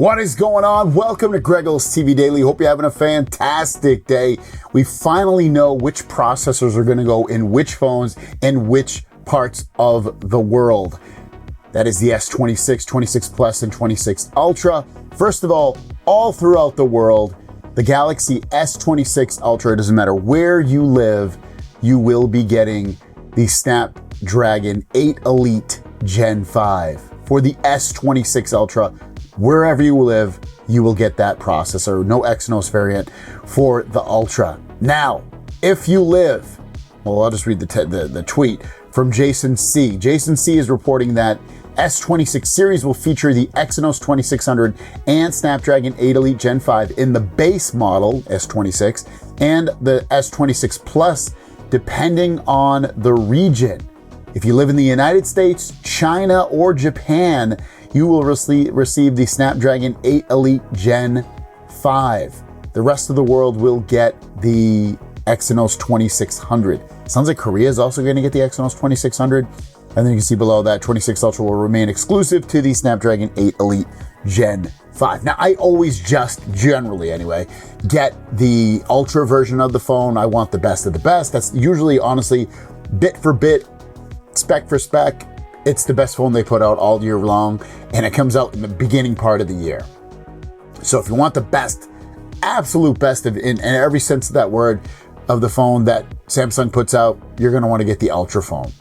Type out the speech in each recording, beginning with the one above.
What is going on? Welcome to Greggles TV Daily. Hope you're having a fantastic day. We finally know which processors are going to go in which phones and which parts of the world. That is the S26, 26 Plus, and 26 Ultra. First of all throughout the world, the Galaxy S26 Ultra, it doesn't matter where you live, you will be getting the Snapdragon 8 Elite Gen 5. For the S26 Ultra, wherever you live, you will get that processor. No Exynos variant for the Ultra. Now, if you live, well, I'll just read the tweet from Jason C. Jason C is reporting that S26 series will feature the Exynos 2600 and Snapdragon 8 Elite Gen 5 in the base model, S26, and the S26 Plus, depending on the region. If you live in the United States, China, or Japan, you will receive the Snapdragon 8 Elite Gen 5. The rest of the world will get the Exynos 2600. Sounds like Korea is also going to get the Exynos 2600. And then you can see below that 26 Ultra will remain exclusive to the Snapdragon 8 Elite Gen 5. Now, I always just, generally anyway, get the Ultra version of the phone. I want the best of the best. That's usually, honestly, bit for bit, spec for spec. It's the best phone they put out all year long, and it comes out in the beginning part of the year. So if you want the best, absolute best in every sense of that word of the phone that Samsung puts out, you're going to want to get the Ultra phone.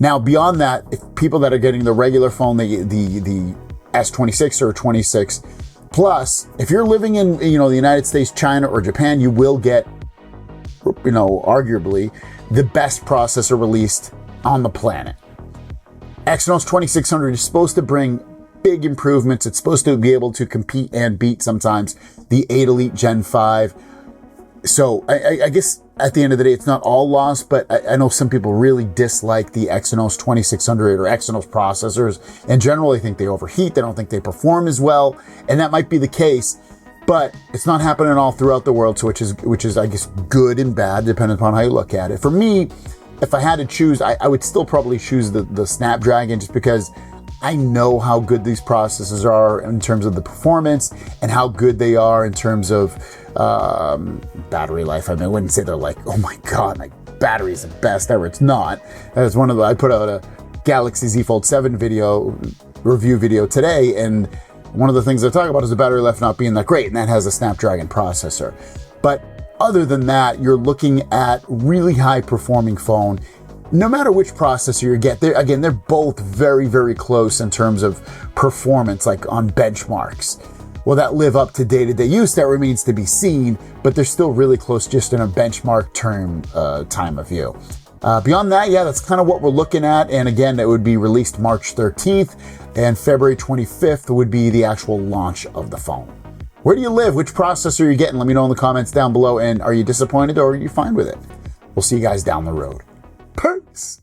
Now, beyond that, if people that are getting the regular phone, the S26 or 26 Plus, if you're living in, the United States, China, or Japan, you will get, arguably the best processor released on the planet. Exynos 2600 is supposed to bring big improvements. It's supposed to be able to compete and beat sometimes the 8 Elite Gen 5. So I guess at the end of the day, it's not all lost, but I know some people really dislike the Exynos 2600 or Exynos processors. In general, they think they overheat. They don't think they perform as well. And that might be the case, but it's not happening all throughout the world. So which is, I guess, good and bad, depending upon how you look at it. For me, if I had to choose, I would still probably choose the Snapdragon, just because I know how good these processors are in terms of the performance and how good they are in terms of battery life. I wouldn't say they're like, oh my God, my battery is the best ever. It's not. That's I put out a Galaxy Z Fold 7 review video today, and one of the things I talk about is the battery life not being that great, and that has a Snapdragon processor. But other than that, you're looking at really high performing phone. No matter which processor you get, they're both very, very close in terms of performance, like on benchmarks. Will that live up to day-to-day use? That remains to be seen, but they're still really close just in a benchmark time of view. Beyond that, yeah, that's kind of what we're looking at. And again, it would be released March 13th, and February 25th would be the actual launch of the phone. Where do you live? Which processor are you getting? Let me know in the comments down below. And are you disappointed or are you fine with it? We'll see you guys down the road. Peace.